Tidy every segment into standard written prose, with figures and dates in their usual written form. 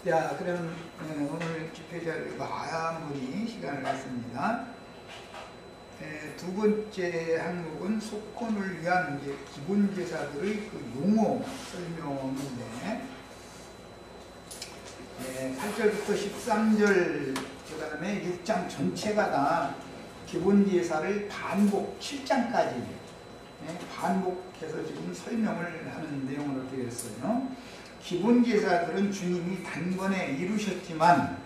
자, 그럼 오늘 집회자를 마무리 시간을 갖습니다. 두 번째 항목은 속건을 위한 이제 기본 제사들의 그 용어 설명인데, 8절부터 13절, 그 다음에 6장 전체가 다 기본 제사를 반복, 7장까지 반복해서 지금 설명을 하는 내용으로 되어 있어요. 기본 제사들은 주님이 단번에 이루셨지만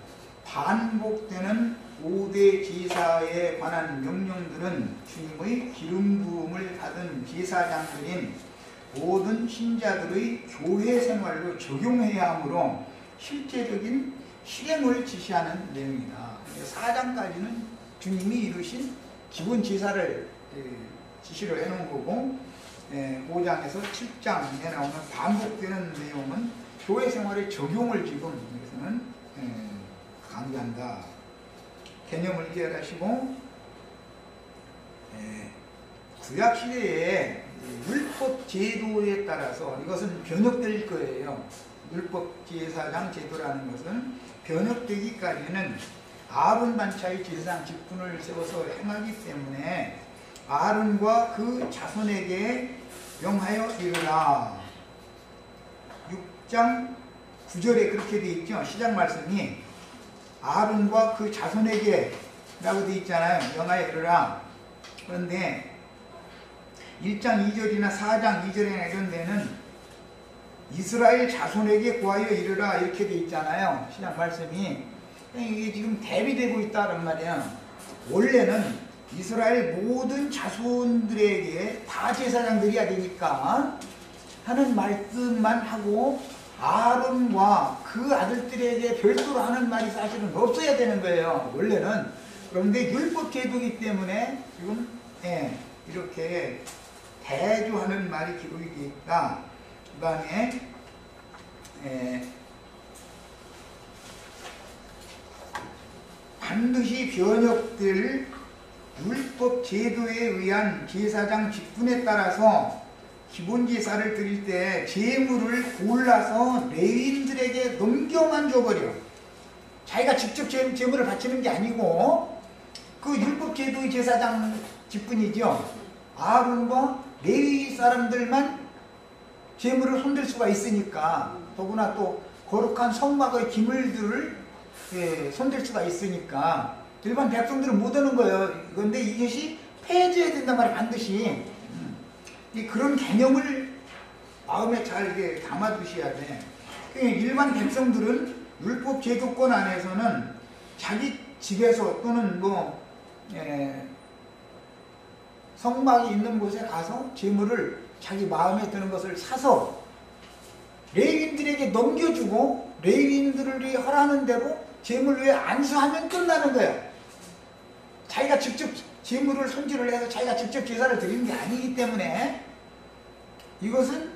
반복되는 5대 제사에 관한 명령들은 주님의 기름 부음을 받은 제사장들인 모든 신자들의 교회 생활로 적용해야 하므로 실제적인 실행을 지시하는 내용이다. 4장까지는 주님이 이루신 기본 제사를 지시를 해놓은 거고, 5장에서 7장에 나오는 반복되는 내용은 교회 생활의 적용을 지금 여기서는 강조한다. 개념을 이해하시고, 구약시대의 율법 제도에 따라서 이것은 변혁될 거예요. 율법 제사장 제도라는 것은 변혁되기까지는 아론 반차의 제사장 직분을 세워서 행하기 때문에 아론과 그 자손에게 명하여 이르라. 6장 9절에 그렇게 되어 있죠. 시작 말씀이 아론과 그 자손에게 라고 되어 있잖아요. 명하여 이르라. 그런데 1장 2절이나 4장 2절이나 이런 데는 이스라엘 자손에게 구하여 이르라 이렇게 되어 있잖아요. 시작 말씀이. 이게 지금 대비되고 있다는 말이에요. 원래는 이스라엘 모든 자손들에게 다 제사장들이야 되니까 하는 말씀만 하고 아론과 그 아들들에게 별도로 하는 말이 사실은 없어야 되는 거예요. 원래는. 그런데 율법 제도이기 때문에 지금 이렇게 대조하는 말이 기록이 되어 있다. 그 다음에 반드시 변혁될 율법 제도에 의한 제사장 직분에 따라서 기본 제사를 드릴 때 제물을 골라서 레위인들에게 넘겨만 줘버려. 자기가 직접 제물을 바치는 게 아니고 그 율법 제도의 제사장 직분이죠. 아론과 레위 사람들만 제물을 손댈 수가 있으니까, 더구나 또 거룩한 성막의 기물들을 손댈 수가 있으니까 일반 백성들은 못 하는 거예요. 그런데 이것이 폐지해야 된단 말이에요. 반드시. 그런 개념을 마음에 잘 이렇게 담아두셔야 돼. 일반 백성들은 율법 제도권 안에서는 자기 집에서 또는 성막이 있는 곳에 가서 제물을 자기 마음에 드는 것을 사서 레위인들에게 넘겨주고 레위인들이 허락하는 대로 제물 위에 안수하면 끝나는 거예요. 자기가 직접 제물을 손질을 해서 자기가 직접 제사를 드리는 게 아니기 때문에 이것은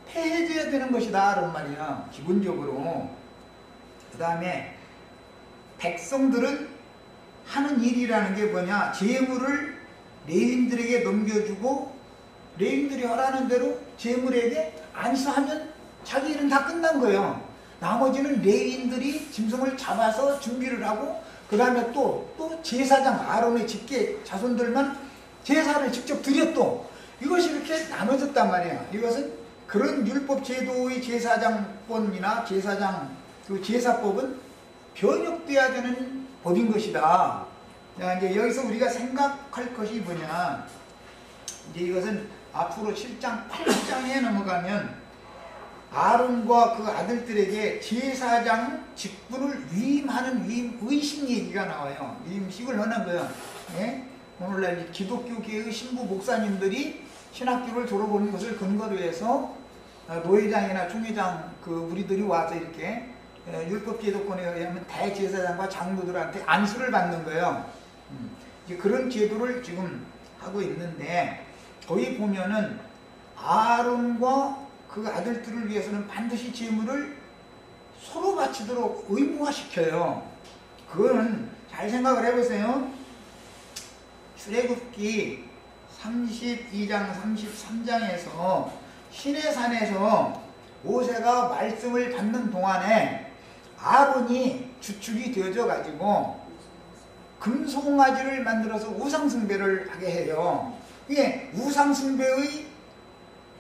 폐해져야 되는 것이다 라는 말이야. 기본적으로. 그 다음에 백성들은 하는 일이라는 게 뭐냐, 제물을 레위인들에게 넘겨주고 레위인들이 허락하는 대로 제물에게 안수하면 자기 일은 다 끝난 거예요. 나머지는 레위인들이 짐승을 잡아서 준비를 하고 그 다음에 또 제사장 아론의 직계 자손들만 제사를 직접 드렸또 이것이 이렇게 나눠졌단 말이에요. 이것은 그런 율법 제도의 제사장권이나 제사장 그 제사법은 변혁돼야 되는 법인 것이다. 자, 이제 여기서 우리가 생각할 것이 뭐냐, 이제 이것은 앞으로 7장 8장에 넘어가면 아론과 그 아들들에게 제사장 직분을 위임하는 위임의식 얘기가 나와요. 위임식을 하는 거예요. 오늘날 기독교계의 신부 목사님들이 신학교를 졸업하는 것을 근거로 해서 노회장이나 총회장 우리들이 와서 이렇게 율법제도권에 의하면 대제사장과 장로들한테 안수를 받는 거예요. 이제 그런 제도를 지금 하고 있는데, 거기 보면은 아론과 그 아들들을 위해서는 반드시 제물을 서로 바치도록 의무화시켜요. 그거는 잘 생각을 해보세요. 출애굽기 32장 33장에서 시내산에서 모세가 말씀을 받는 동안에 아론이 주축이 되어져 가지고 금송아지를 만들어서 우상숭배를 하게 해요. 이게 우상숭배의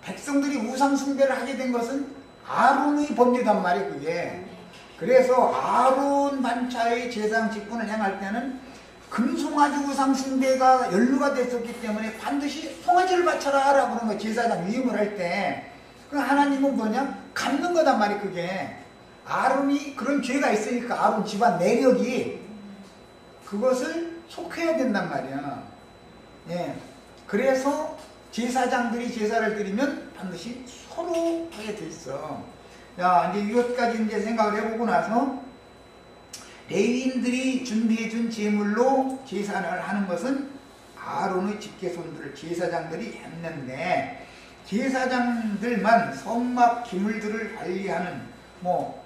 백성들이 우상숭배를 하게 된 것은 아론의 범죄단 말이에요. 그게. 그래서 아론 반차의 제사장 직분을 행할 때는 금송아지 우상숭배가 연루가 됐었기 때문에 반드시 송아지를 바쳐라 라고 그런 거예요. 제사장 위임을 할 때. 그 하나님은 뭐냐? 갚는 거단 말이에요. 그게. 아론이 그런 죄가 있으니까 아론 집안 내력이 그것을 속해야 된단 말이야. 예. 그래서 제사장들이 제사를 드리면 반드시 서로 하게 돼 있어. 자, 이제 이것까지 이제 생각을 해보고 나서 레위인들이 준비해준 제물로 제사를 하는 것은 아론의 직계손들 제사장들이 했는데 제사장들만 성막 기물들을 관리하는 뭐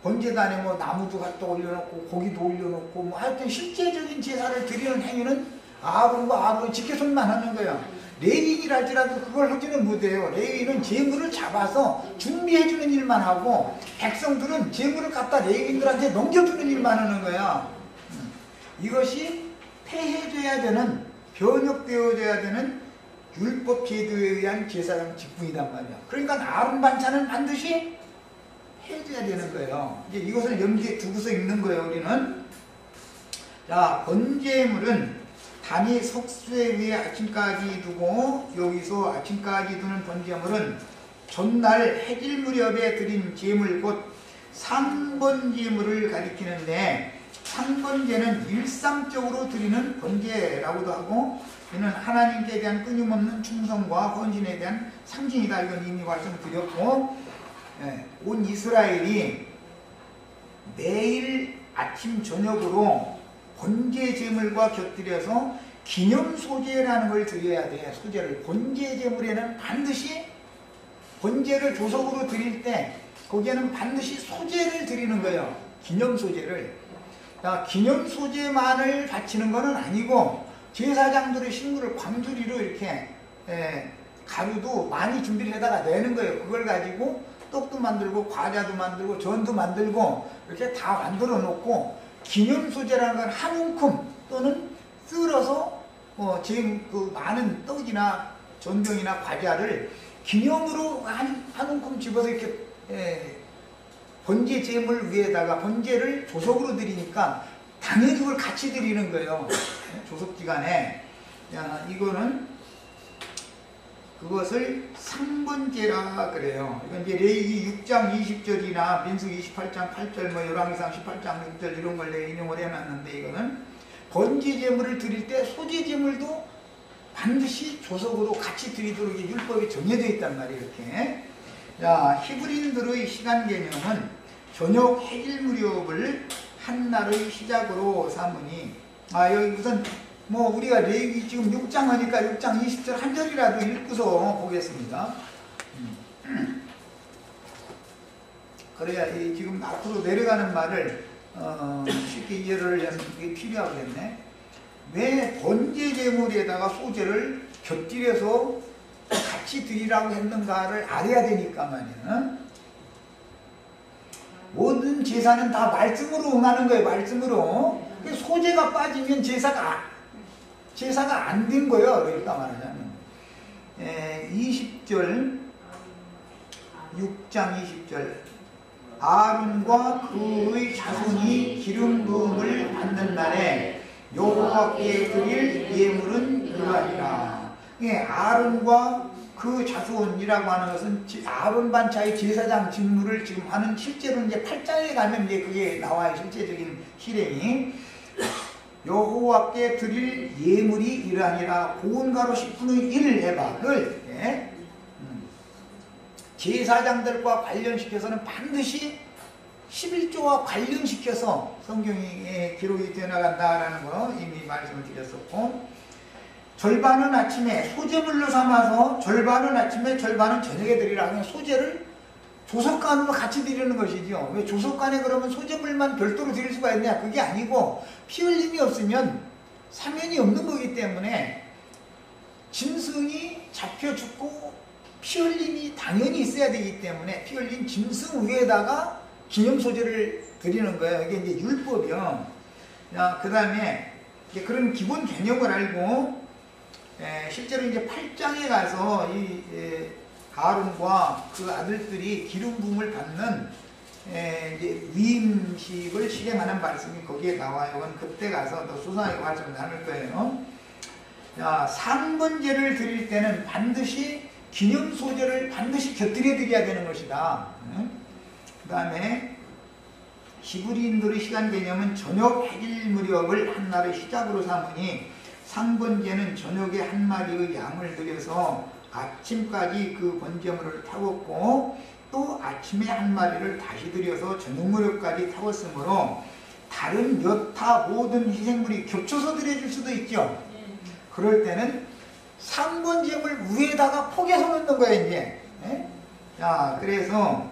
번제단에 뭐 나무도 갖다 올려놓고 고기도 올려놓고 뭐 하여튼 실제적인 제사를 드리는 행위는 아론과 아론의 직계손만 하는 거예요. 레위인이랄지라도 그걸 하지는 못해요. 레위인은 제물을 잡아서 준비해주는 일만 하고 백성들은 제물을 갖다 레위인들한테 넘겨주는 일만 하는 거야. 이것이 폐해져야 되는 변혁되어져야 되는 율법 제도에 의한 제사장 직분이란 말이야. 그러니까 아론 반차는 반드시 해줘야 되는 거예요. 이제 이것을 염두에 두고서 읽는 거예요. 우리는. 자, 번제물은 단위 석쇠 위에 아침까지 두고 여기서 아침까지 두는 번제물은 전날 해질 무렵에 드린 제물 곧 상번제물을 가리키는데 상번제는 일상적으로 드리는 번제라고도 하고 이는 하나님께 대한 끊임없는 충성과 헌신에 대한 상징이다. 이건 이미 말씀드렸고 온 이스라엘이 매일 아침 저녁으로 번제 제물과 곁들여서 기념 소제라는 걸 드려야 돼. 소제를 번제 제물에는 반드시 번제를 조석으로 드릴 때 거기에는 반드시 소제를 드리는 거예요. 기념 소제를. 기념 소제만을 바치는 것은 아니고 제사장들의 식물을 광주리로 이렇게 가루도 많이 준비를 해다가 내는 거예요. 그걸 가지고 떡도 만들고 과자도 만들고 전도 만들고 이렇게 다 만들어 놓고 기념 소제라는 건 한 움큼 또는 쓸어서 그 많은 떡이나 전병이나 과자를 기념으로 한 움큼 집어서 이렇게 번제 제물 위에다가 번제를 조석으로 드리니까 당연히 그걸 같이 드리는 거예요. 조석기간에. 이거는 그것을 상번제라 그래요. 이건 이제 레위기 6장 20절이나 민수기 28장 8절, 뭐 열왕기상 18장 6절 이런 걸 인용을 해놨는데 이거는 번제 제물을 드릴 때 소제 제물도 반드시 조석으로 같이 드리도록 율법이 정해져 있단 말이에요. 이렇게. 자, 히브리인들의 시간 개념은 저녁 해질 무렵을 한 날의 시작으로 삼으니 여기 우선 뭐 우리가 레위기 지금 6장 하니까 6장 20절 한 절이라도 읽고서 보겠습니다. 그래야 지금 앞으로 내려가는 말을 쉽게 이해를 하는 게 필요하겠네. 왜 번제 제물에다가 소제를 곁들여서 같이 드리라고 했는가를 알아야 되니까 말이야. 모든 제사는 다 말씀으로 응하는 거예요. 말씀으로. 소제가 빠지면 제사가 안 된 거예요. 그러니까 말하자면 20절 6장 20절 아론과 그의 자손이 기름 부음을 받는 날에 여호와께 드릴 예물은 이러하리라. 아론과 그 자손이라고 하는 것은 아론 반차의 제사장 직무를 지금 하는 실제로 이제 8장에 가면 이제 그게 나와요. 실제적인 실행이. 여호와께 드릴 예물이 이러하니라. 고운가로 10분의 1을 해봐. 를 제사장들과 관련시켜서는 반드시 11조와 관련시켜서 성경에 기록이 되어 나간다라는 거 이미 말씀을 드렸었고, 절반은 아침에 소제물로 삼아서 절반은 아침에 절반은 저녁에 드리라. 그냥 소제를 조석간으로 같이 드리는 것이죠. 왜 조석간에 그러면 소제물만 별도로 드릴 수가 있냐? 그게 아니고 피 흘림이 없으면 사면이 없는 거기 때문에 짐승이 잡혀 죽고 피 흘림이 당연히 있어야 되기 때문에 피 흘린 짐승 위에다가 기념소재를 드리는 거예요. 이게 이제 율법이요. 그 다음에 그런 기본 개념을 알고, 실제로 이제 8장에 가서 이 아론과 그 아들들이 기름 부음을 받는 이제 위임식을 실행하는 말씀이 거기에 나와요. 그건 그때 가서 더 소상하게 말씀 나눌 거예요. 상번제를 드릴 때는 반드시 기념 소재를 반드시 곁들여 드려야 되는 것이다. 그 다음에 히브리인들의 시간 개념은 저녁 해질 무렵을 한날의 시작으로 삼으니 상번제는 저녁에 한 마리의 양을 들여서 아침까지 그 번제물을 태웠고 또 아침에 한 마리를 다시 들여서 저녁 무렵까지 태웠으므로 다른 여타 모든 희생물이 겹쳐서 드려질 수도 있죠. 그럴 때는 상번제물 위에다가 포개서 넣는 거예요, 이제. 자, 그래서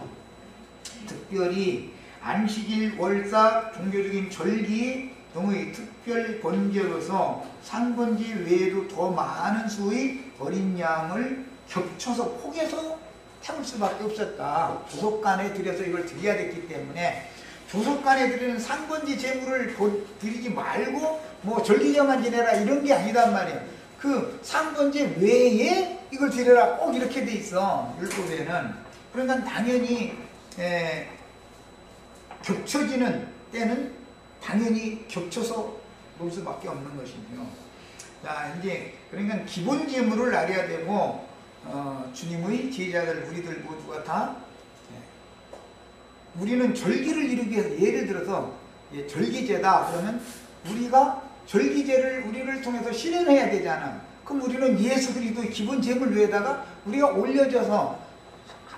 특별히 안식일, 월삭, 종교적인 절기 등의 특별 번제로서 상번제 외에도 더 많은 수의 어린 양을 겹쳐서 포개서 태울 수밖에 없었다. 조속간에 들여서 이걸 드려야 됐기 때문에 조속간에 드리는 상번제 제물을 드리지 말고 뭐 절기제만 지내라 이런 게 아니단 말이에요. 그 상번제 외에 이걸 드려라 꼭 이렇게 돼 있어, 율법에는. 그러니까 당연히 겹쳐지는 때는 당연히 겹쳐서 놓을 수밖에 없는 것이죠. 자, 이제 그러니까 기본 제물을 알아야 되고, 주님의 제자들 우리들 모두가 다 우리는 절기를 이루기 위해서, 예를 들어서 절기제다 그러면 우리가 절기제를 우리를 통해서 실현해야 되잖아. 그럼 우리는 예수 그리스도의 기본 제물 위에다가 우리가 올려져서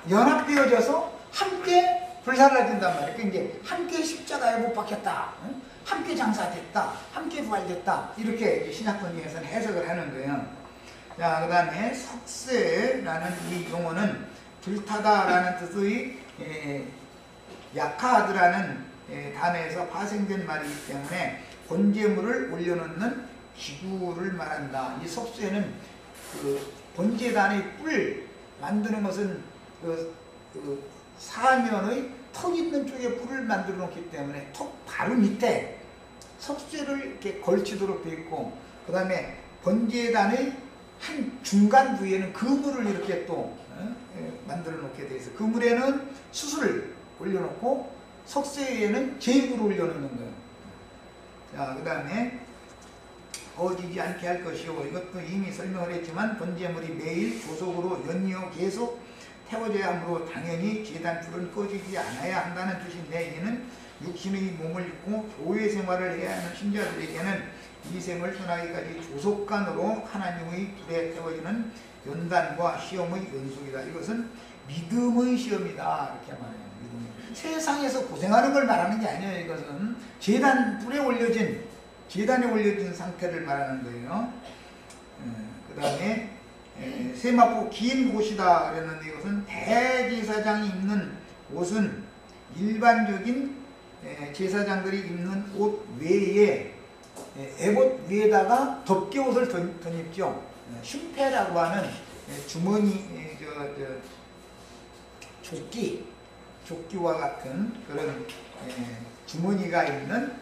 연합되어져서 함께 불살라 된단 말이에요. 그러니까 이제 함께 십자가에 못 박혔다, 함께 장사됐다, 함께 부활됐다, 이렇게 신약권 중에서는 해석을 하는 거예요. 자, 그 다음에 석쇠라는 이 용어는 불타다라는 뜻의 야카드라는 단어에서 파생된 말이기 때문에 번제물을 올려놓는 기구를 말한다. 이 석쇠는 그 번제단의 뿔 만드는 것은 그 사면의 턱 있는 쪽에 뿔을 만들어 놓기 때문에 턱 바로 밑에 석쇠를 이렇게 걸치도록 되어 있고, 그 다음에 번제단의 한 중간 부위에는 그물을 이렇게 또 만들어 놓게 되어 있어요. 그물에는 수술을 올려놓고 석쇠 위에는 제육을 올려놓는 거예요. 자, 그 다음에 거지지 않게 할 것이요. 이것도 이미 설명을 했지만 번제물이 매일 조속으로 연이어 계속 태워져야 하므로 당연히 제단 불은 꺼지지 않아야 한다는 뜻인데, 이는 육신의 몸을 입고 교회 생활을 해야 하는 신자들에게는 이 생을 떠나기까지 조속간으로 하나님의 불에 태워지는 연단과 시험의 연속이다. 이것은 믿음의 시험이다, 이렇게 말해요. 세상에서 고생하는 걸 말하는 게 아니에요. 이것은 제단에 올려진 상태를 말하는 거예요. 그 다음에 세마포 긴 옷이다 그랬는데, 이것은 대제사장이 입는 옷은 일반적인 제사장들이 입는 옷 외에 에봇 위에다가 덮개옷을 덧입죠. 흉패라고 하는 주머니, 조끼와 같은 그런 주머니가 있는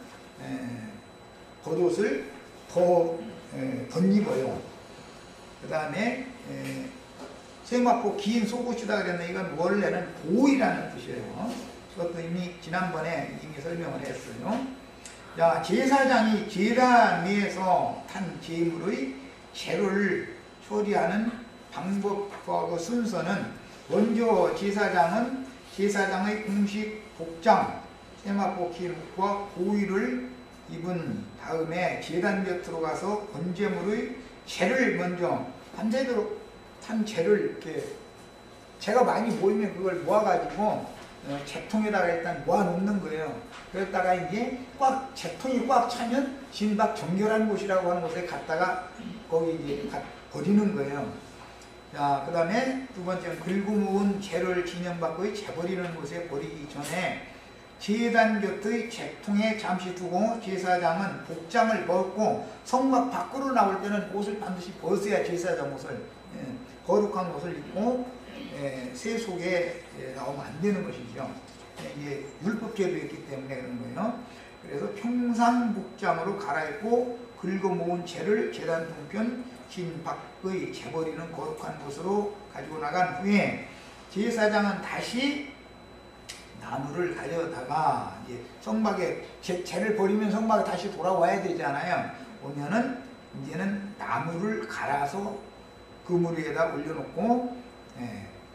겉옷을 더 덧입어요. 그 다음에 세마포 긴 속옷이다 그랬는데, 이건 원래는 보이라는 뜻이에요. 그것도 이미 지난번에 설명을 했어요. 자, 제사장이 제단 위에서 탄 제물의 재료를 처리하는 방법과 그 순서는, 먼저 제사장의 공식 복장 세마포 긴 옷과 보위를 입은 다음에 제단 곁으로 가서 번제물의 재를 먼저 밤새도록 탄 재를 이렇게 재가 많이 모이면 그걸 모아가지고 재통에다가 일단 모아놓는 거예요. 그랬다가 이제 재통이 꽉 차면 진박 정결한 곳이라고 하는 곳에 갔다가 거기 이제 버리는 거예요. 자, 그 다음에 두 번째는 긁어 모은 재를 진영받고 재버리는 곳에 버리기 전에 제단 곁의 재통에 잠시 두고, 제사장은 복장을 벗고 성막 밖으로 나올 때는 옷을 반드시 벗어야 제사장 옷을, 거룩한 옷을 입고 새 속에 나오면 안 되는 것이죠. 이제 율법제도였기 때문에 그런 거예요. 그래서 평상 복장으로 갈아입고 긁어 모은 채를 제단 동편 진 밖의 재버리는 거룩한 곳으로 가지고 나간 후에 제사장은 다시 나무를 가져다가 이제 성막에 재를 버리면 성막에 다시 돌아와야 되잖아요. 오면은 이제는 나무를 갈아서 그물 위에다 올려놓고,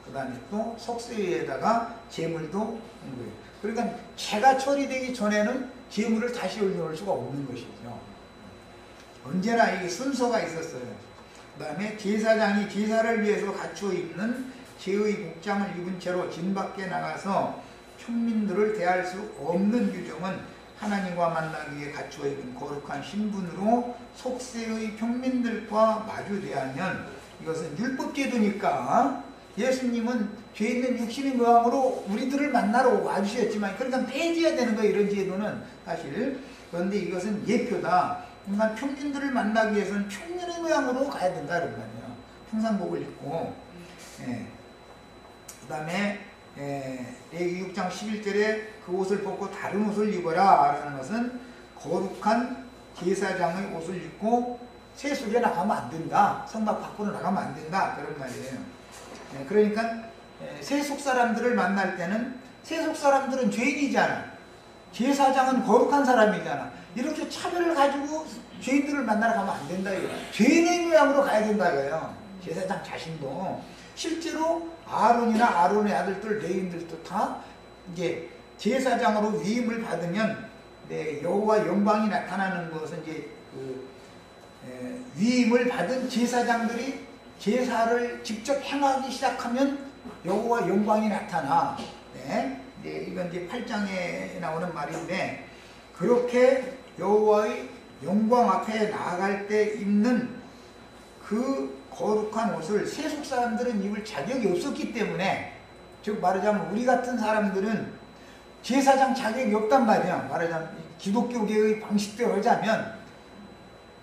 그 다음에 또 석쇠 위에다가 제물도 한 거예요. 그러니까 채가 처리되기 전에는 제물을 다시 올려놓을 수가 없는 것이죠. 언제나 이게 순서가 있었어요. 그 다음에 제사장이 제사를 위해서 갖추어 입는 제의 복장을 입은 채로 진 밖에 나가서 평민들을 대할 수 없는 규정은 하나님과 만나기 위해 갖추어 입은 거룩한 신분으로 속세의 평민들과 마주대하면, 이것은 율법제도니까 예수님은 죄 있는 육신의 모양으로 우리들을 만나러 와주셨지만, 그러니까 폐지해야 되는 거예요, 이런 제도는 사실. 그런데 이것은 예표다. 그러니까 평민들을 만나기 위해서는 평민의 모양으로 가야 된다 이런 말이에요. 평상복을 입고. 그 다음에 레위기 6장 11절에 그 옷을 벗고 다른 옷을 입어라 라는 것은 거룩한 제사장의 옷을 입고 세속에 나가면 안 된다, 성막 밖으로 나가면 안 된다, 그런 말이에요. 그러니까 세속 사람들을 만날 때는, 세속 사람들은 죄인이잖아, 제사장은 거룩한 사람이잖아, 이렇게 차별을 가지고 죄인들을 만나러 가면 안 된다 이거예요. 죄인의 모양으로 가야 된다 이거예요. 제사장 자신도. 실제로 아론이나 아론의 아들들 레위인들도 다 이제 제사장으로 위임을 받으면 여호와 영광이 나타나는 것은 이제 위임을 받은 제사장들이 제사를 직접 행하기 시작하면 여호와 영광이 나타나. 이건 이제 8장에 나오는 말인데, 그렇게 여호와의 영광 앞에 나아갈 때 입는 그 거룩한 옷을 세속 사람들은 입을 자격이 없었기 때문에, 즉 말하자면 우리 같은 사람들은 제사장 자격이 없단 말이야. 말하자면 기독교계의 방식대로 하자면,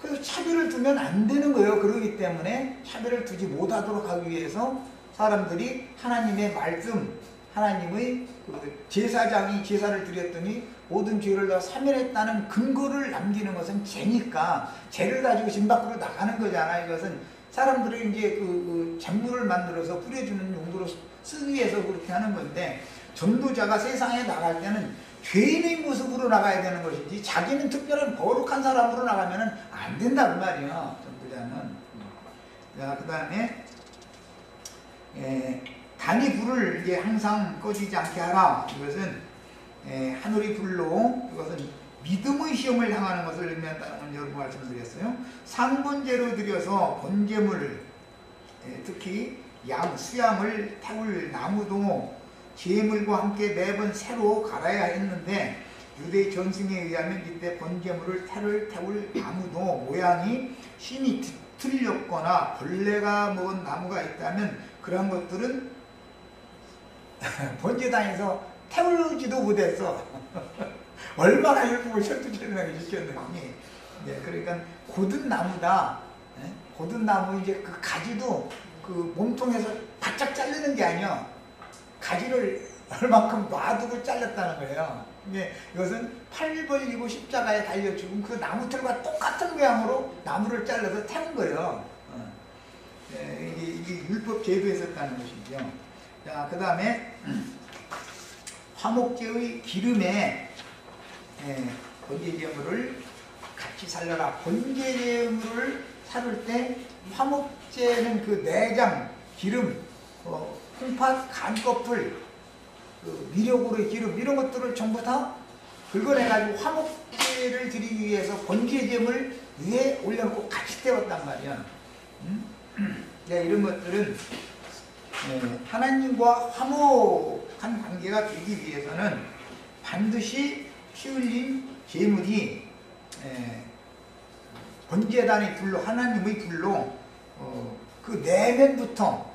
그래서 차별을 두면 안 되는 거예요. 그러기 때문에 차별을 두지 못하도록 하기 위해서 사람들이 하나님의 말씀, 하나님의 그 제사장이 제사를 드렸더니 모든 죄를 다 사면했다는 근거를 남기는 것은 죄니까, 죄를 가지고 진 밖으로 나가는 거잖아. 이것은 사람들이 이제 그 작물을 만들어서 뿌려주는 용도로 쓰기 위해서 그렇게 하는 건데, 전도자가 세상에 나갈 때는 죄인의 모습으로 나가야 되는 것이지 자기는 특별한 거룩한 사람으로 나가면 안 된다 그 말이야, 전도자는. 자, 그 다음에 단위 불을 이제 항상 꺼지지 않게 하라. 이것은 하늘의 불로, 이것은 믿음의 시험을 향하는 것을 의미한다는 건 여러 번 말씀드렸어요. 상번제로 드려서 번제물, 특히 양, 수양을 태울 나무도 제물과 함께 매번 새로 갈아야 했는데, 유대 전승에 의하면 이때 번제물을 태울 나무도 모양이 심히 틀렸거나 벌레가 먹은 나무가 있다면 그런 것들은 번제단에서 태우지도 못했어. 얼마나 율법을 철두철미하게 지켰는지. 그러니까 고든 나무다. 고든 나무 이제 그 가지도 그 몸통에서 바짝 자르는 게 아니야. 가지를 얼만큼 놔두고 잘랐다는 거예요. 이것은 팔 벌리고 십자가에 달려 죽은 그 나무틀과 똑같은 모양으로 나무를 잘라서 태운 거예요. 이게 율법 제도에 있었다는 것이죠. 자, 그 다음에 화목제의 기름에 번제제물을 같이 살려라. 번제제물을 살을 때 화목제는 그 내장, 기름, 콩팥, 간껍질, 그 미력으로의 기름, 이런 것들을 전부 다 긁어내가지고 화목제를 드리기 위해서 번제제물 위에 올려놓고 같이 태웠단 말이야. 이런 것들은 하나님과 화목한 관계가 되기 위해서는 반드시 피 흘린 제물이 번제단의 불로, 하나님의 불로 그 내면부터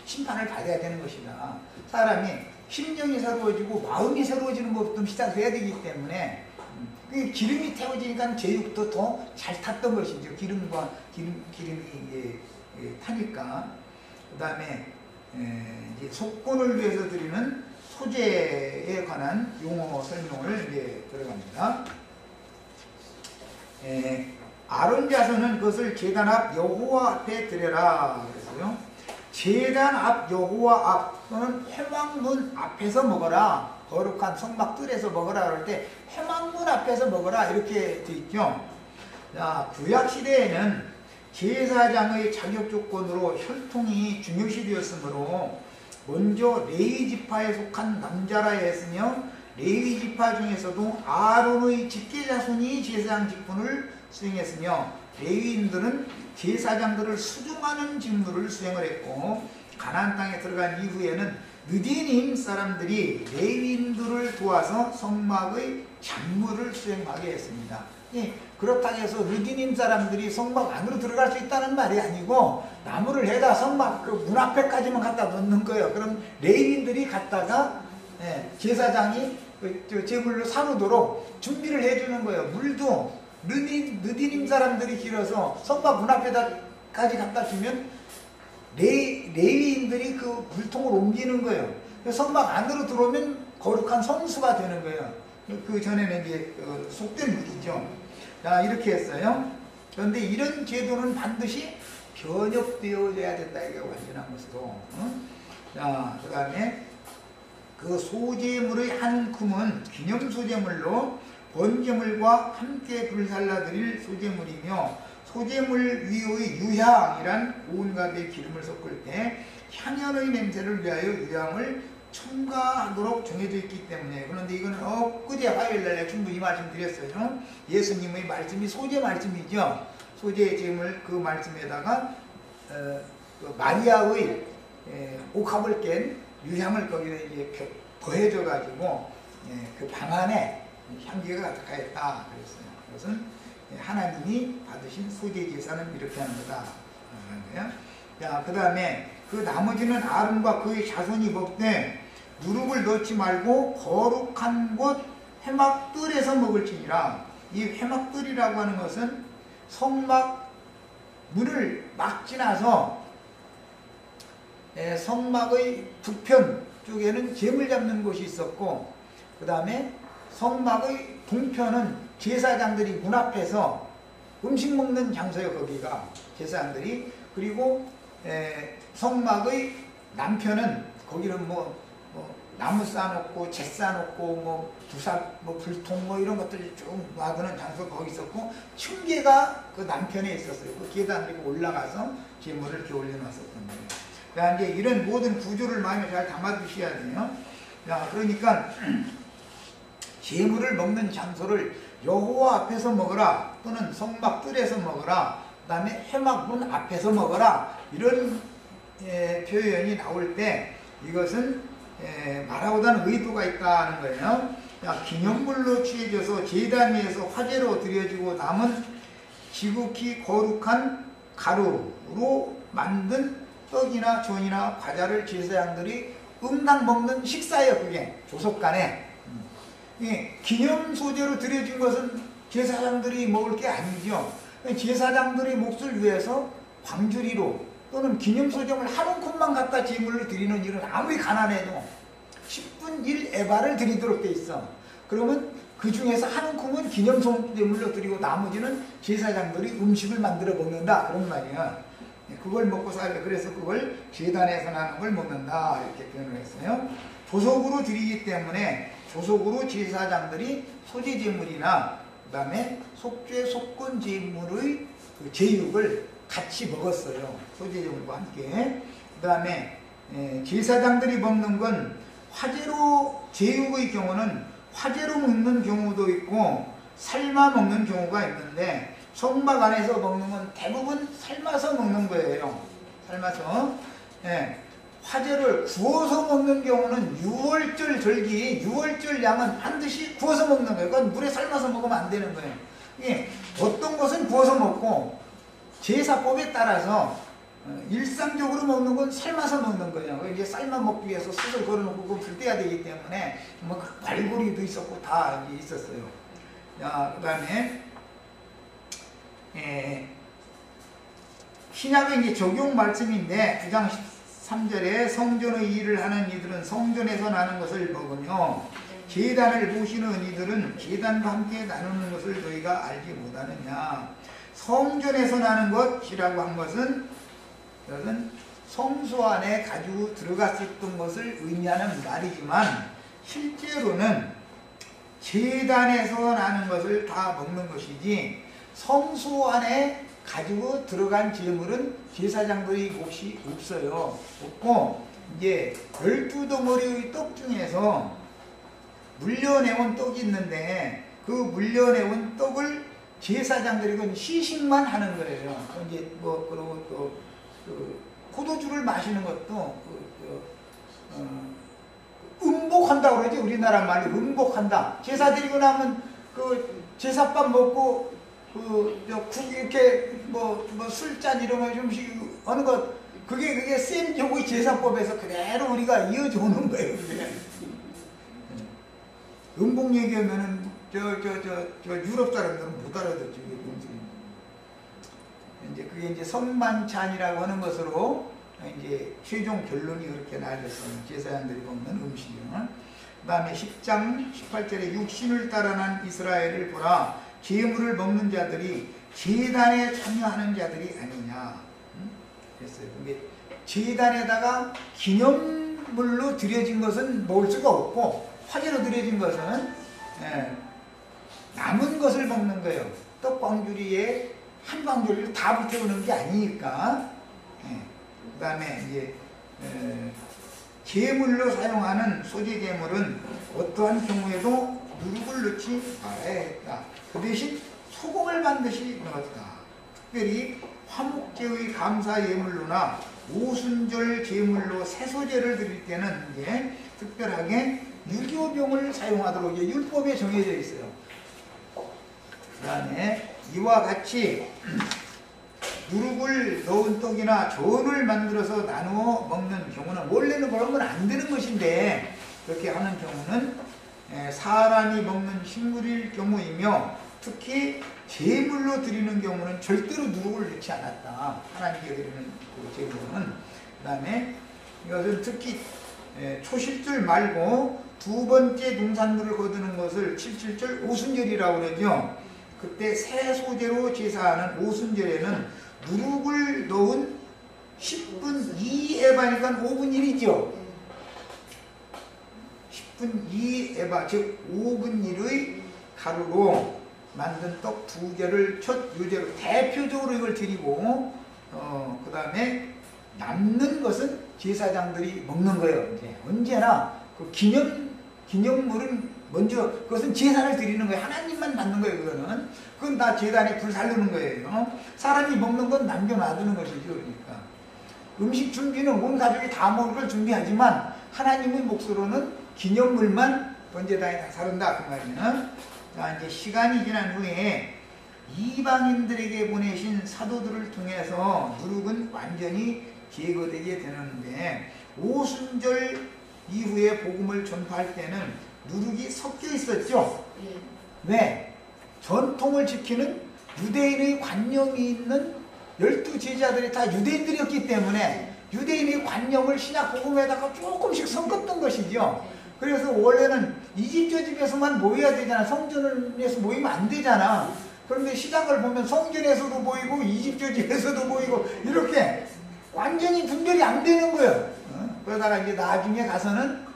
심판을 받아야 되는 것이다. 사람이 심령이 새로워지고 마음이 새로워지는 것부터 시작해야 되기 때문에 기름이 태워지니까 제육도 더 잘 탔던 것이죠. 기름이 타니까. 그 다음에 이제 속건을 위해서 드리는 소제에 관한 용어 설명을 이제 들어갑니다. 아론 자손은 그것을 제단 앞 여호와 앞에 드려라 그랬어요. 제단 앞 여호와 앞 또는 회막문 앞에서 먹어라. 거룩한 성막 뜰에서 먹어라 그럴 때 회막문 앞에서 먹어라 이렇게 돼 있죠. 자, 구약 시대에는 제사장의 자격 조건으로 혈통이 중요시 되었으므로 먼저 레위 지파에 속한 남자라 했으며 레위 지파 중에서도 아론의 직계자손이 제사장 직분을 수행했으며 레위인들은 제사장들을 수중하는 직무를 수행을 했고 가나안 땅에 들어간 이후에는 느디님 사람들이 레위인들을 도와서 성막의 작물을 수행하게 했습니다. 그렇다고 해서 느디님 사람들이 성막 안으로 들어갈 수 있다는 말이 아니고 나무를 해다 성막 그 문 앞에까지만 갖다 놓는 거예요. 그럼 레위인들이 갔다가 제사장이 제물로 삼도록 준비를 해주는 거예요. 물도 느디님 사람들이 길어서 성막 문 앞에다까지 갖다 주면 레위인들이 그 물통을 옮기는 거예요. 성막 안으로 들어오면 거룩한 성수가 되는 거예요. 그 전에는 이제 속된 물이죠. 자, 이렇게 했어요. 그런데 이런 제도는 반드시 변혁되어져야 된다. 이게 완전한 것으로. 자, 그 다음에 그 소제물의 한 쿰은 기념 소제물로 번제물과 함께 불살라드릴 소제물이며 소제물 위의 유향이란 온갖의 기름을 섞을 때 향연의 냄새를 위하여 유향을 첨가하도록 정해져 있기 때문에. 그런데 이거는 엊그제 화요일날 충분히 말씀드렸어요. 예수님의 말씀이 소제 말씀이죠. 소제의 제물 그 말씀에다가 그 마리아의 옥합을 깬 유향을 거기에 이제 더해져 가지고 그 방 안에 향기가 가득하였다 그랬어요. 그것은 하나님이 받으신 소제 제사는 이렇게 하는 거다. 자, 그 다음에 그 나머지는 아론과 그의 자손이 먹되 누룩을 넣지 말고 거룩한 곳 회막뜰에서 먹을지니라. 이 회막뜰이라고 하는 것은 성막 문을 막 지나서 성막의 북편 쪽에는 제물 잡는 곳이 있었고 그 다음에 성막의 동편은 제사장들이 문 앞에서 음식 먹는 장소예요. 거기가 제사장들이. 그리고 성막의 남편은 거기는 뭐 나무 쌓아놓고 재 쌓아놓고 뭐 부삽 뭐 불통 뭐 이런 것들이 쭉 놔두는 장소 거기 있었고 층계가 그 남편에 있었어요. 그 계단 그리고 올라가서 제물을 이렇게 올려놨었던 거예요. 그러니까 이제 이런 모든 구조를 마음에 잘 담아두셔야 돼요. 자, 그러니까 제물을 먹는 장소를 여호와 앞에서 먹어라 또는 성막 뜰에서 먹어라 그 다음에 회막문 앞에서 먹어라 이런 표현이 나올 때 이것은 말하고다는 의도가 있다는 거예요. 자, 기념물로 취해져서 제단 위에서 화제로 드려지고 남은 지극히 거룩한 가루로 만든 떡이나 전이나 과자를 제사장들이 응당 먹는 식사예요. 그게 조석간에 기념 소재로 드려진 것은 제사장들이 먹을 게 아니죠. 제사장들의 몫을 위해서 광주리로 또는 기념 소정을 한 움큼만 갖다 제물로 드리는 일은 아무리 가난해도 10분 1 에바를 드리도록 돼 있어. 그러면 그 중에서 한 움큼은 기념 소제물로 드리고 나머지는 제사장들이 음식을 만들어 먹는다 그런 말이야. 그걸 먹고 살려. 그래서 그걸 제단에서 나는 걸 먹는다 이렇게 표현을 했어요. 조속으로 드리기 때문에 조속으로 제사장들이 소제 제물이나 그 다음에 속죄 속건 제물의 그 제육을 같이 먹었어요. 소제 제물과 함께. 그 다음에 제사장들이 먹는 건 화제로 제육의 경우는 화제로 먹는 경우도 있고 삶아 먹는 경우가 있는데 성막 안에서 먹는 건 대부분 삶아서 먹는 거예요. 삶아서. 화제를 구워서 먹는 경우는 6월절 절기, 6월절 양은 반드시 구워서 먹는 거예요. 그건 물에 삶아서 먹으면 안 되는 거예요. 어떤 것은 구워서 먹고 제사법에 따라서 일상적으로 먹는 건 삶아서 먹는 거예요. 이제 삶아 먹기 위해서 숯을 걸어놓고 불 떼야 되기 때문에 뭐 발구리도 있었고 다 있었어요. 그 다음에 신약의 이제 적용 말씀인데 9장 3절에 성전의 일을 하는 이들은 성전에서 나는 것을 먹으며 제단을 보시는 이들은 제단과 함께 나누는 것을 너희가 알지 못하느냐. 성전에서 나는 것이라고 한 것은 이것은 성소 안에 가지고 들어갔었던 것을 의미하는 말이지만 실제로는 제단에서 나는 것을 다 먹는 것이지 성소 안에 가지고 들어간 제물은 제사장들이 몫이 없어요. 없고 이제 12덩어리의 떡 중에서 물려내온 떡이 있는데 그 물려내온 떡을 제사장들이 시식만 하는 거예요. 이제 뭐 그리고 또 그 포도주를 마시는 것도 음복한다고 그러지. 우리나라 말로 음복한다. 제사 드리고 나면 그 제사밥 먹고 국 이렇게 뭐 술잔 이런 거 좀씩 하는 것 그게 센종의 제사법에서 그대로 우리가 이어져 오는 거예요. 그게. 음복 얘기하면은 저 유럽 사람들은 못 알아듣죠. 이제 그게 이제 성만찬이라고 하는 것으로 이제 최종 결론이 그렇게 나졌어요. 제사장들이 먹는 음식이요. 그 다음에 10장 18절에 육신을 따라 난 이스라엘을 보라. 제물을 먹는 자들이 제단에 참여하는 자들이 아니냐. 그랬어요. 근데 제단에다가 기념물로 드려진 것은 먹을 수가 없고 화제로 드려진 것은 남은 것을 먹는 거예요. 떡광주리에 한 광주리를 다 붙여오는 게 아니니까. 그 다음에 이제 제물로 사용하는 소재 제물은 어떠한 경우에도 누룩을 넣지 말아야 했다. 그 대신 소금을 반드시 넣었다. 특별히 화목제의 감사 예물로나 오순절 제물로 세소제를 드릴 때는 이제 특별하게 유교병을 사용하도록 이제 율법에 정해져 있어요. 그 다음에 이와 같이 누룩을 넣은 떡이나 전을 만들어서 나누어 먹는 경우는 원래는 그런 건 안 되는 것인데 그렇게 하는 경우는 사람이 먹는 식물일 경우이며 특히 제물로 드리는 경우는 절대로 누룩을 넣지 않았다. 하나님께 드리는 그 제물은. 그 다음에 이것은 특히 초실절 말고 두 번째 농산물을 거두는 것을 77절 오순절이라고 그러죠. 그때 새 소재로 제사하는 오순절에는 누룩을 넣은 10분 2에바니까 5분 1이죠. 10분 2에바 즉 5분 1의 가루로 만든 떡 2개를 첫 유제로 대표적으로 이걸 드리고 그 다음에 남는 것은 제사장들이 먹는 거예요. 이제 언제나 그 기념물은 먼저 그것은 제사를 드리는 거예요. 하나님만 받는 거예요. 그건 다 제단에 불 살르는 거예요. 사람이 먹는 건 남겨놔두는 것이죠. 그러니까 음식 준비는 온 가족이 다 먹을 걸 준비하지만 하나님의 몫으로는 기념물만 번제단에 다 사른다 그 말이에요. 자, 이제 시간이 지난 후에 이방인들에게 보내신 사도들을 통해서 누룩은 완전히 제거되게 되는데 오순절 이후에 복음을 전파할 때는 누룩이 섞여 있었죠. 왜? 전통을 지키는 유대인의 관념이 있는 12제자들이 다 유대인들이었기 때문에 유대인의 관념을 신약 복음에다가 조금씩 섞었던 것이죠. 그래서 원래는 이집트 집에서만 모여야 되잖아. 성전에서 모이면 안 되잖아. 그런데 시작을 보면 성전에서도 모이고 이집트 집에서도 모이고 이렇게 완전히 분별이 안 되는 거예요. 그러다가 이제 나중에 가서는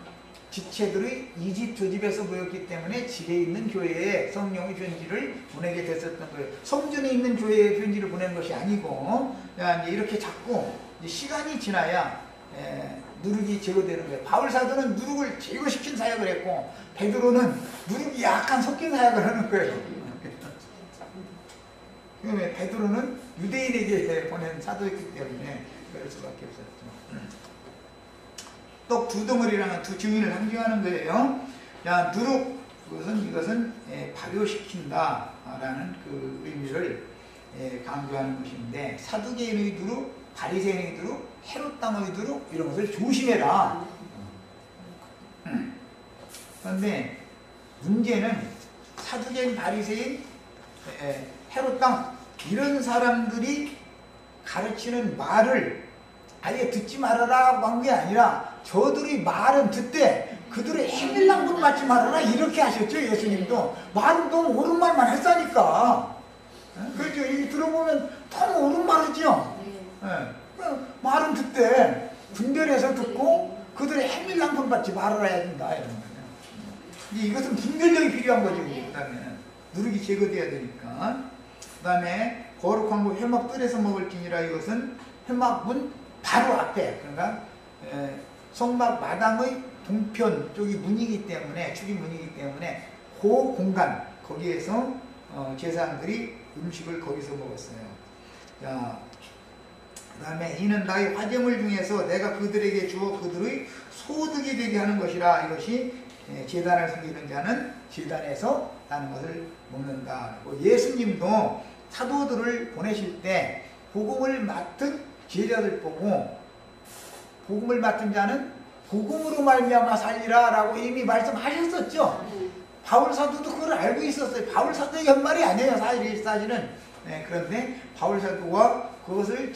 지체들의 이집트 집에서 모였기 때문에 집에 있는 교회에 성령의 편지를 보내게 됐었던 거예요. 성전에 있는 교회에 편지를 보낸 것이 아니고 이제 이렇게 자꾸 이제 시간이 지나야 누룩이 제거되는 거예요. 바울 사도는 누룩을 제거시킨 사역을 했고 베드로는 누룩이 약간 섞인 사역을 하는 거예요. 그러면 베드로는 유대인에게 보낸 사도였기 때문에 그럴 수밖에 없었죠. 떡 2덩어리라는 두 증인을 상징하는 거예요. 자, 누룩 이것은 발효시킨다라는 그 의미를 강조하는 것인데 사두개인의 누룩, 바리새인의 누룩, 헤롯 땅의 누룩 이런 것을 조심해라. 그런데 문제는 사두개인, 바리새인, 헤롯 땅 이런 사람들이 가르치는 말을 아예 듣지 말아라 한 게 아니라 저들의 말은 듣되 그들의 해밀랑분 받지 말아라 이렇게 하셨죠. 예수님도 말은 너무 옳은 말만 했다니까. 그렇죠. 이 들어보면 너무 옳은 말이죠. 말은 듣되 분별해서 듣고 그들의 해밀랑분 받지 말아야 된다 이런 거예요. 이것은 분별력이 필요한 거죠. 그다음에 누룩이 제거돼야 되니까. 그다음에 거룩한 거 회막 뜰에서 먹을지니라. 이것은 회막 문 바로 앞에, 그러니까 성막 마당의 동편 쪽이 문이기 때문에, 출입문이기 때문에 그 공간, 거기에서 제사장들이 음식을 거기서 먹었어요. 자, 그 다음에 이는 나의 화제물 중에서 내가 그들에게 주어 그들의 소득이 되게 하는 것이라. 이것이 제단을 섬기는 자는 제단에서 나는 것을 먹는다. 예수님도 사도들을 보내실 때 복음을 맡은 제자들 보고 복음을 맡은 자는 복음으로 말미암아 살리라 라고 이미 말씀하셨었죠. 바울 사도도 그걸 알고 있었어요. 바울 사도의 연말이 아니에요. 사실은. 그런데 바울 사도와 그것을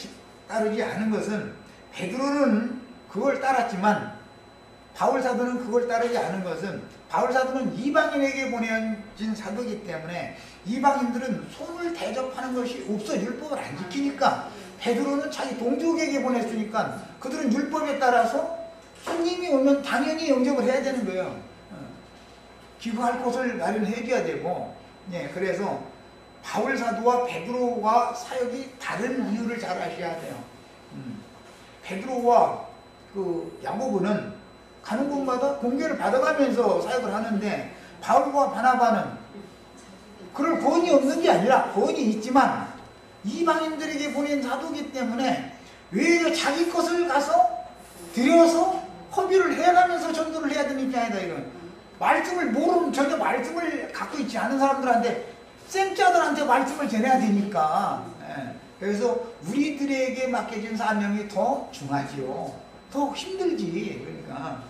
따르지 않은 것은, 베드로는 그걸 따랐지만 바울 사도는 그걸 따르지 않은 것은, 바울 사도는 이방인에게 보내진 사도이기 때문에 이방인들은 손을 대접하는 것이 없어. 율법을 안 지키니까. 베드로는 자기 동족에게 보냈으니까 그들은 율법에 따라서 손님이 오면 당연히 영접을 해야 되는 거예요. 기부할 곳을 마련해줘야 되고. 그래서 바울 사도와 베드로와 사역이 다른 이유를 잘 아셔야 돼요. 베드로와 그 야고보는 가는 곳마다 공개를 받아가면서 사역을 하는데, 바울과 바나바는 그럴 권위 없는 게 아니라 권위 있지만 이방인들에게 보낸 사도이기 때문에 외려 자기 것을 가서 들여서 허비를 해가면서 전도를 해야 되는 입장이다. 이건 말씀을 모르는, 전혀 말씀을 갖고 있지 않은 사람들한테, 쌤자들한테 말씀을 전해야 되니까. 그래서 우리들에게 맡겨진 사명이 더 중하지요. 더 힘들지. 그러니까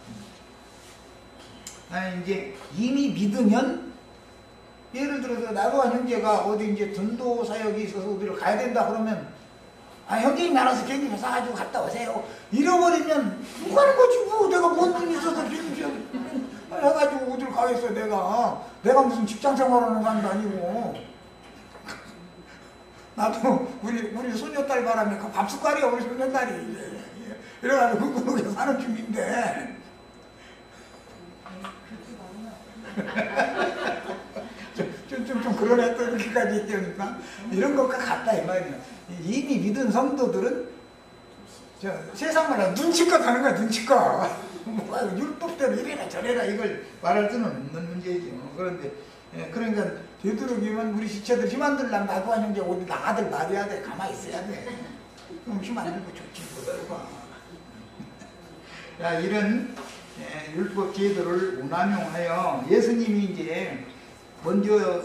이제 이미 믿으면, 예를 들어서 나도한 형제가 어디 이제 전도 사역이 있어서 어디를 가야 된다 그러면, 형제님 알아서 비행기 사가지고 갔다 오세요. 잃어버리면 누가 하는 거지 뭐. 내가 뭔 일 있어서 비행기 해가지고 어딜 가겠어. 내가 무슨 직장 생활하는 사람도 아니고. 나도 우리 소녀딸 바람에 그 밥숟갈이야. 우리 소녀딸이 이래가지고 흥분하게 사는 중인데 좀 그러네. 또 이렇게까지 했다니까. 이런 것과 같다 이 말이야. 이미 믿은 성도들은 세상 말로 눈치껏 하는 거야. 눈치껏. 율법대로 이래라 저래라 이걸 말할 수는 없는 문제죠. 그런데 그러니까 되도록이면 우리 지체들 힘 안 들려면 나도 한 형제 어디 나가들 말해야 돼. 가만히 있어야 돼. 그럼 힘 안 들고 좋지 뭐. 야, 이런 율법 제도를 운남용하여 예수님이 이제 먼저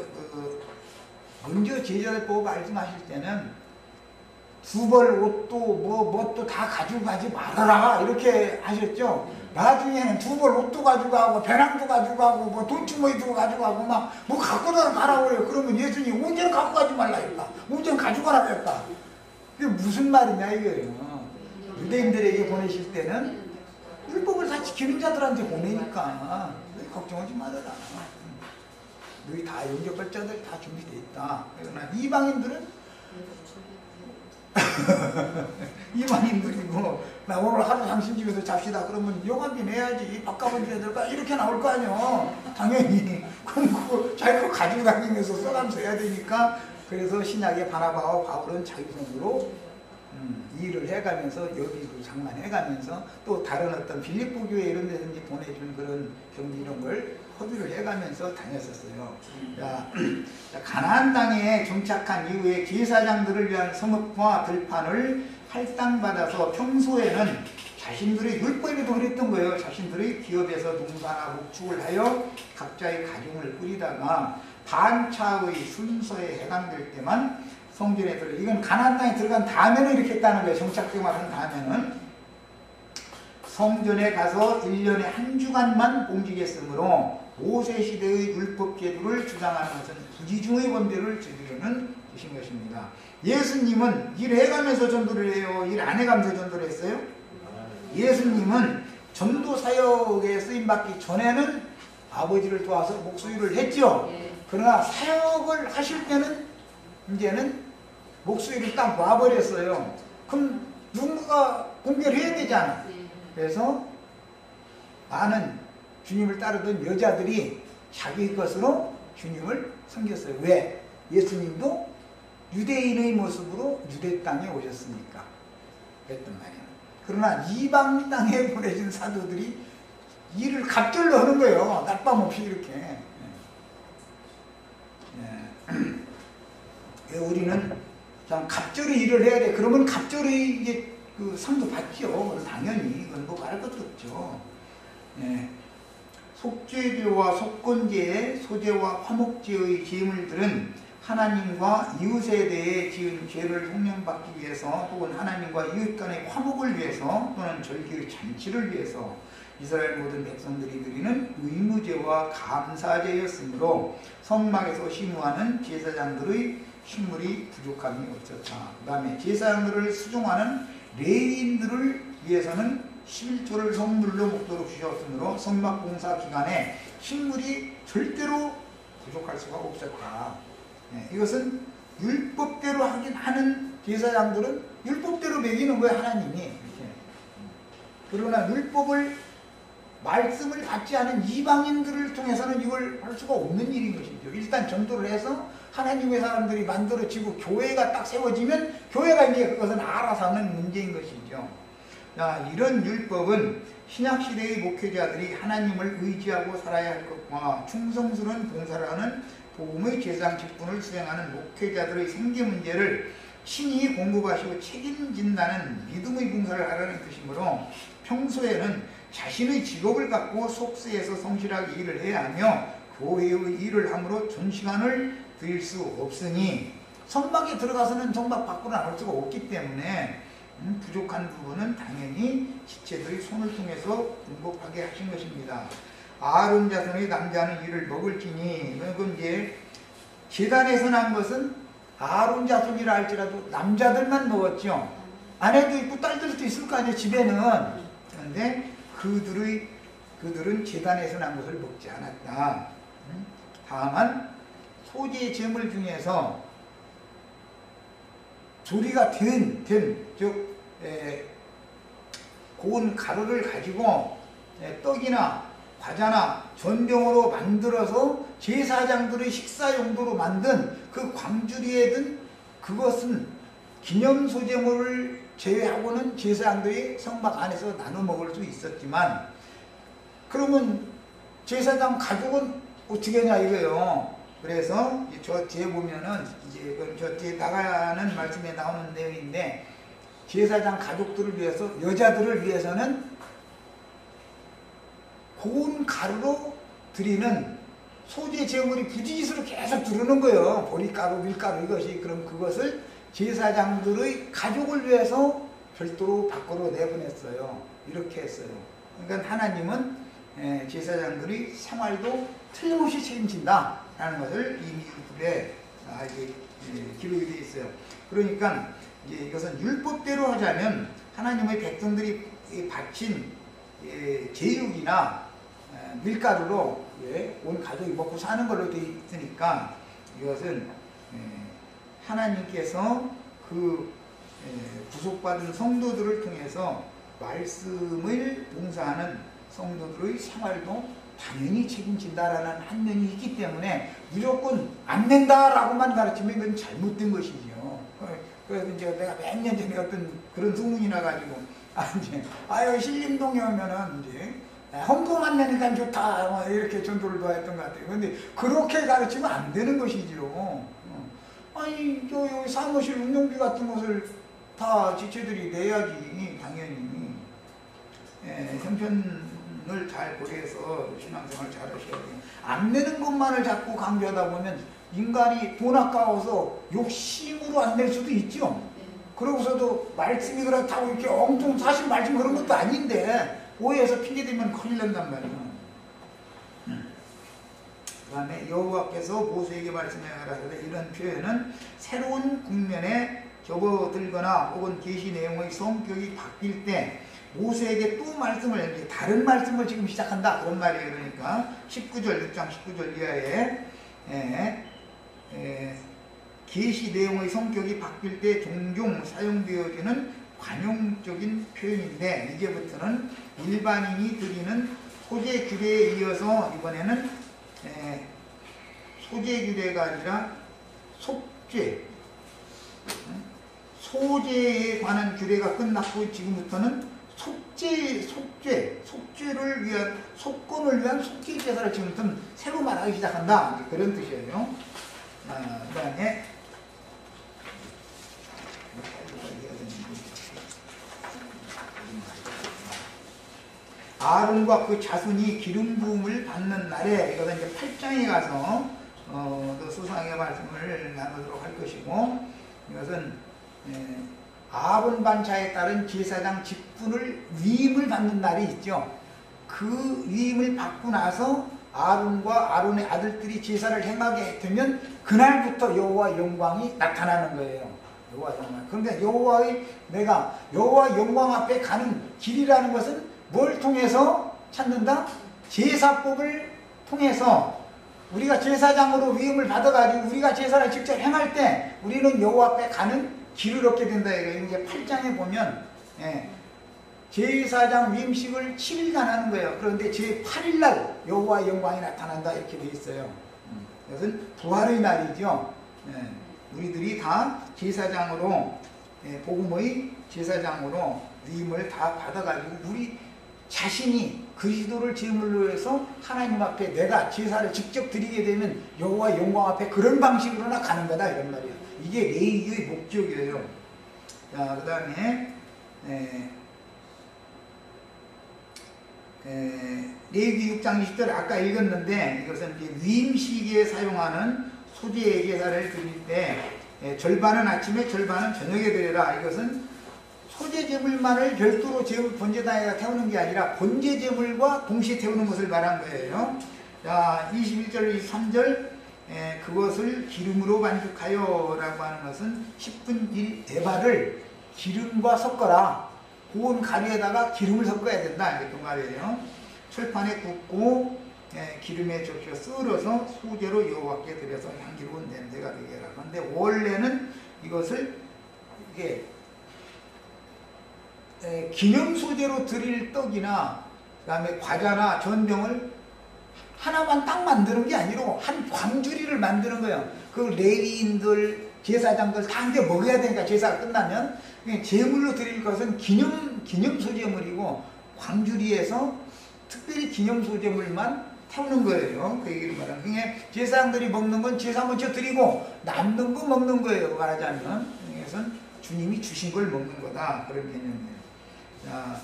제자들 보고 말씀하실 때는 두벌 옷도 뭣도 다 가지고 가지 말아라 이렇게 하셨죠. 나중에는 두벌 옷도 가지고 가고 배낭도 가지고 가고 뭐 돈주머니도 가지고 가고 막 뭐 갖고 가라고 그래요. 그러면 예수님 언제는 갖고 가지 말라 했다. 언제는 가지고 가라 했다. 그게 무슨 말이냐 이거예요. 유대인들에게 보내실 때는 율법을 다 지키는 자들한테 보내니까 걱정하지 말아라. 너희 다 영접할 자들 다 준비되어 있다. 그러나 이방인들은 이방인들이 뭐 나 오늘 하루 당신 집에서 잡시다 그러면 요감비 내야지. 밥값은 줘야 될까? 이렇게 나올 거 아니야. 당연히. 그럼 그거 자기 거 가지고 다니면서 써가면서 해야 되니까. 그래서 신약의 바나바와 바울은 자기 손으로 일을 해가면서 여기도 장만해가면서 또 다른 어떤 빌립보 교회 이런 데든지 보내준 그런 경비 이런 걸 허비를 해가면서 다녔었어요. 자, 가나안 땅에 정착한 이후에 제사장들을 위한 성읍과 들판을 할당받아서 평소에는 자신들의 율법에도 그랬던 거예요. 자신들의 기업에서 농사나 목축을 하여 각자의 가정을 꾸리다가 반차의 순서에 해당될 때만 성전에 들어. 이건 가나안 땅에 들어간 다음에는 이렇게 했다는 거예요. 정착생활한 다음에는 성전에 가서 1년에 한 주간만 봉직했으므로 모세 시대의 율법 제도를 주장하는 것은 부지중의 범죄를 저지르는 주신 것입니다. 예수님은 일해가면서 전도를 해요? 일 안 해가면서 전도를 했어요? 예수님은 전도 사역에 쓰임받기 전에는 아버지를 도와서 목수일을 했죠. 그러나 사역을 하실 때는 이제는 목수일을 딱 놔버렸어요. 그럼 누군가 공개를 해야 되잖아. 그래서 많은 주님을 따르던 여자들이 자기 것으로 주님을 섬겼어요. 왜? 예수님도 유대인의 모습으로 유대 땅에 오셨으니까 그랬단 말이에요. 그러나 이방 땅에 보내진 사도들이 일을 갑절로 하는 거예요. 낮밤 없이 이렇게. 우리는 참 갑절히 일을 해야 돼. 그러면 갑절히 이제 그 상도 받죠. 당연히 이건 뭐 말할 것도 없죠. 속죄제와 속건제의 소제와 화목제의 제물들은 하나님과 이웃에 대해 지은 죄를 속량받기 위해서 혹은 하나님과 이웃 간의 화목을 위해서 또는 절기의 잔치를 위해서 이스라엘 모든 백성들이 드리는 의무제와 감사제였으므로 성막에서 심우하는 제사장들의 식물이 부족함이 없었다. 그 다음에 제사장들을 수종하는 레위인들을 위해서는 11조를 선물로 목도로 주셨으므로 성막 공사 기간에 식물이 절대로 부족할 수가 없었다. 이것은 율법대로 하는 제사장들은 율법대로 먹이는 거예요. 하나님이. 이렇게. 그러나 율법을 말씀을 받지 않은 이방인들을 통해서는 이걸 할 수가 없는 일인 것이죠. 일단 전도를 해서 하나님의 사람들이 만들어지고 교회가 딱 세워지면 교회가 이제 그것은 알아서 하는 문제인 것이죠. 자, 이런 율법은 신약시대의 목회자들이 하나님을 의지하고 살아야 할 것과 충성스러운 봉사를 하는 복음의 제사장 직분을 수행하는 목회자들의 생계 문제를 신이 공급하시고 책임진다는 믿음의 봉사를 하라는 뜻이므로 평소에는 자신의 직업을 갖고 속세에서 성실하게 일을 해야 하며 교회의 일을 함으로 전시간을 드릴 수 없으니 성막에 들어가서는 성막 밖으로 나올 수가 없기 때문에 부족한 부분은 당연히 지체들의 손을 통해서 공급하게 하신 것입니다. 아론 자손의 남자는 이를 먹을지니, 그건 이제 제단에서 난 것은 아론 자손이라 할지라도 남자들만 먹었죠. 아내도 있고 딸들도 있을 거 아니에요, 집에는. 그런데 그들은 제단에서 난 것을 먹지 않았다. 다만 소재의 제물 중에서 조리가 즉 고운 가루를 가지고 떡이나 과자나 전병으로 만들어서 제사장들의 식사 용도로 만든 그 광주리에 든 그것은 기념 소재물을 제외하고는 제사장들이 성막 안에서 나눠 먹을 수 있었지만, 그러면 제사장 가족은 어떻게 하냐 이거예요. 그래서 저 뒤에 보면은 이제 저 뒤에 나가는 말씀에 나오는 내용인데, 제사장 가족들을 위해서, 여자들을 위해서는 고운 가루로 드리는 소재 제물이 부지기수로 계속 두르는 거예요. 보리가루, 밀가루 이것이. 그럼 그것을 제사장들의 가족을 위해서 별도로 밖으로 내보냈어요. 이렇게 했어요. 그러니까 하나님은 제사장들의 생활도 틀림없이 책임진다 라는 것을 이미 율법에 기록이 되어 있어요. 그러니까 이것은 율법대로 하자면 하나님의 백성들이 바친 제육이나 밀가루로 온 가족이 먹고 사는 걸로 되어 있으니까, 이것은 하나님께서 그 구속받은 성도들을 통해서 말씀을 봉사하는 성도들의 생활도 당연히 책임진다라는 한 면이 있기 때문에 무조건 안 낸다라고만 가르치면 이건 잘못된 것이죠. 그래서 이제 내가 몇 년 전에 어떤 그런 소문이 나가지고 신림동에 오면은 이제 헌금만 내니까 좋다 이렇게 전도를 도와했던 것 같아요. 근데 그렇게 가르치면 안 되는 것이죠. 아니 여기 사무실 운영비 같은 것을 다 지체들이 내야지 당연히. 형편을 잘 고려해서 신앙생활을 잘 하셔야 돼요. 안 내는 것만을 자꾸 강조하다 보면 인간이 돈 아까워서 욕심으로 안 낼 수도 있죠. 그러고서도 말씀이 그렇다고 이렇게 엉뚱 사실 말씀 그런 것도 아닌데 오해해서 핑계대면 큰일 난단 말이에요. 그 다음에 여호와께서 모세에게 말씀해 가라사대 이런 표현은 새로운 국면에 접어들거나 혹은 계시 내용의 성격이 바뀔 때 모세에게 또 말씀을 다른 말씀을 지금 시작한다 그런 말이에요. 그러니까 19절 6장 19절 이하에 계시 내용의 성격이 바뀔 때 종종 사용되어지는 관용적인 표현인데 이제부터는 일반인이 드리는 소재 규례에 이어서 이번에는 소재 규례가 아니라 속죄 소재에 관한 규례가 끝났고 지금부터는 속죄를 위한 속건을 위한 속죄 제사를 지금부터 새로 말하기 시작한다 그런 뜻이에요. 그 다음에 아론과 그 자손이 기름 부음을 받는 날에 이것은 이제 8장에 가서 또 수상의 말씀을 나누도록 할 것이고 이것은 아론 반차에 따른 제사장 직분을 위임을 받는 날이 있죠. 그 위임을 받고 나서 아론과 아론의 아들들이 제사를 행하게 되면 그날부터 여호와 영광이 나타나는 거예요. 여호와 영광. 그런데 여호와 영광 앞에 가는 길이라는 것은 뭘 통해서 찾는다? 제사법을 통해서 우리가 제사장으로 위임을 받아가지고 우리가 제사를 직접 행할 때 우리는 여호와 앞에 가는 길을 얻게 된다. 이게 8장에 보면 제사장 위임식을 7일간 하는 거예요. 그런데 제8일날 여호와의 영광이 나타난다 이렇게 되어 있어요. 이것은 부활의 날이죠. 우리들이 다 제사장으로 복음의 제사장으로 위임을 다 받아가지고 우리 자신이 그리스도를 제물로 해서 하나님 앞에 내가 제사를 직접 드리게 되면 여호와 영광 앞에 그런 방식으로나 가는 거다 이런 말이에요. 이게 레위기의 목적이에요. 자, 그 다음에 레위기 6장 20절 아까 읽었는데 이것은 이제 위임식에 사용하는 소재의 제사를 드릴 때 절반은 아침에 절반은 저녁에 드려라. 이것은 소재 제물만을 별도로 번제단에다 태우는 게 아니라 번제 제물과 동시에 태우는 것을 말한 거예요. 자, 21절, 23절 그것을 기름으로 반죽하여 라고 하는 것은 10분 1 에바를 기름과 섞어라. 고운 가루에다가 기름을 섞어야 된다. 이렇게 말이에요. 철판에 굽고 기름에 적셔 썰어서 소재로 여호와께 드려서 향기로운 냄새가 되게 해라. 그런데 원래는 이것을 이게 기념 소재로 드릴 떡이나 그 다음에 과자나 전병을 하나만 딱 만드는 게 아니고 한 광주리를 만드는 거예요. 그 레위인들, 제사장들 다 함께 먹어야 되니까 제사가 끝나면 제물로 드릴 것은 기념 소재물이고 광주리에서 특별히 기념 소재물만 태우는 거예요. 그 얘기를 말하는 거예요. 제사장들이 먹는 건 제사 먼저 드리고 남는 거 먹는 거예요. 말하자면 이것은 주님이 주신 걸 먹는 거다. 그런 개념이에요. 자,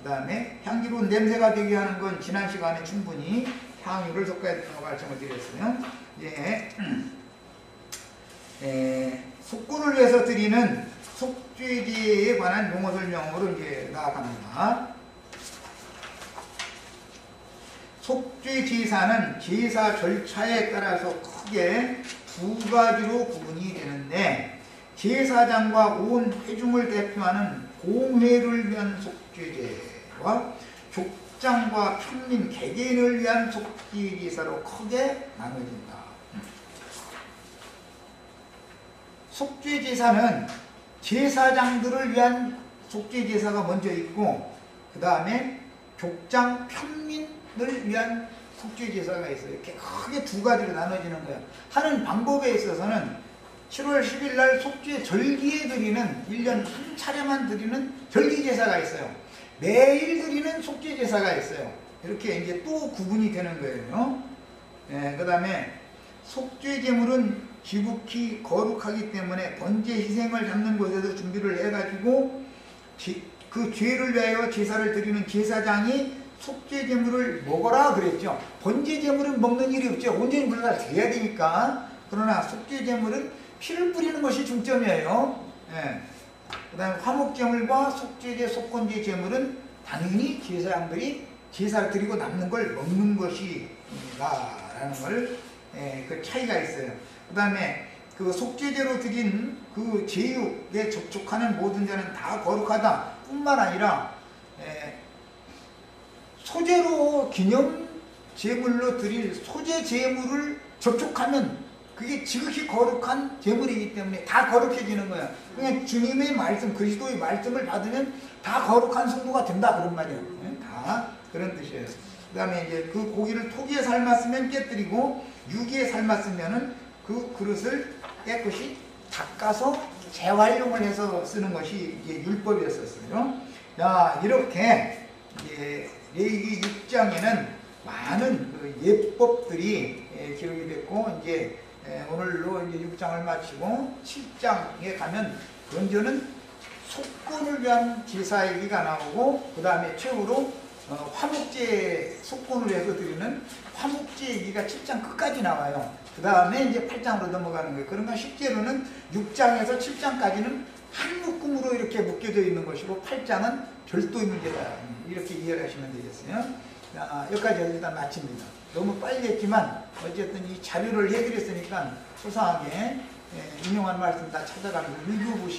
그 다음에 향기로운 냄새가 되게 하는 건 지난 시간에 충분히 향유를 섞어야 된다고 말씀을 드렸어요. 속건을 위해서 드리는 속죄제에 관한 용어 설명으로 이제 나아갑니다. 속죄 제사는 제사 절차에 따라서 크게 두 가지로 구분이 되는데 제사장과 온 회중을 대표하는 공회를 위한 속죄제와 족장과 평민 개개인을 위한 속죄 제사로 크게 나눠진다. 속죄 제사는 제사장들을 위한 속죄 제사가 먼저 있고 그 다음에 족장 평민을 위한 속죄 제사가 있어요. 이렇게 크게 두 가지로 나눠지는 거예요. 하는 방법에 있어서는 7월 10일 날 속죄 절기에 드리는 1년 한 차례만 드리는 절기 제사가 있어요. 매일 드리는 속죄 제사가 있어요. 이렇게 이제 또 구분이 되는 거예요. 그 다음에 속죄 제물은 지극히 거룩하기 때문에 번제 희생을 잡는 곳에서 준비를 해가지고 그 죄를 위하여 제사를 드리는 제사장이 속죄 제물을 먹어라 그랬죠. 번제 제물은 먹는 일이 없죠. 온전히 분리가 돼야 되니까. 그러나 속죄 제물은 피를 뿌리는 것이 중점이에요. 그 다음에 화목제물과 속죄제, 속건제 제물은 당연히 제사장들이 제사를 드리고 남는 걸 먹는 것이 걸, 그 차이가 있어요. 그 다음에 그 속죄제로 드린 그 제육에 접촉하는 모든 자는 다 거룩하다 뿐만 아니라 소제로 기념 제물로 드릴 소제 제물을 접촉하면 그게 지극히 거룩한 제물이기 때문에 다 거룩해지는 거야. 그냥 주님의 말씀, 그리스도의 말씀을 받으면 다 거룩한 성도가 된다 그런 말이에요. 다 그런 뜻이에요. 그 다음에 이제 그 고기를 토기에 삶았으면 깨뜨리고 유기에 삶았으면은 그 그릇을 깨끗이 닦아서 재활용을 해서 쓰는 것이 이제 율법이었었어요. 자, 이렇게 이제 레위기 6장에는 많은 그 예법들이 기록이 됐고, 이제 오늘로 이제 6장을 마치고 7장에 가면 먼저는 속건을 위한 제사 얘기가 나오고, 그 다음에 최후로 화목제 속건을 해서 드리는 화목제 얘기가 7장 끝까지 나와요. 그 다음에 이제 8장으로 넘어가는 거예요. 그러면 실제로는 6장에서 7장까지는 한 묶음으로 이렇게 묶여져 있는 것이고 8장은 별도의 문제다. 이렇게 이해를 하시면 되겠어요. 여기까지 일단 마칩니다. 너무 빨리 했지만 어쨌든 이 자료를 해드렸으니까 소상하게 인용한 말씀 다 찾아가면서 읽어보시고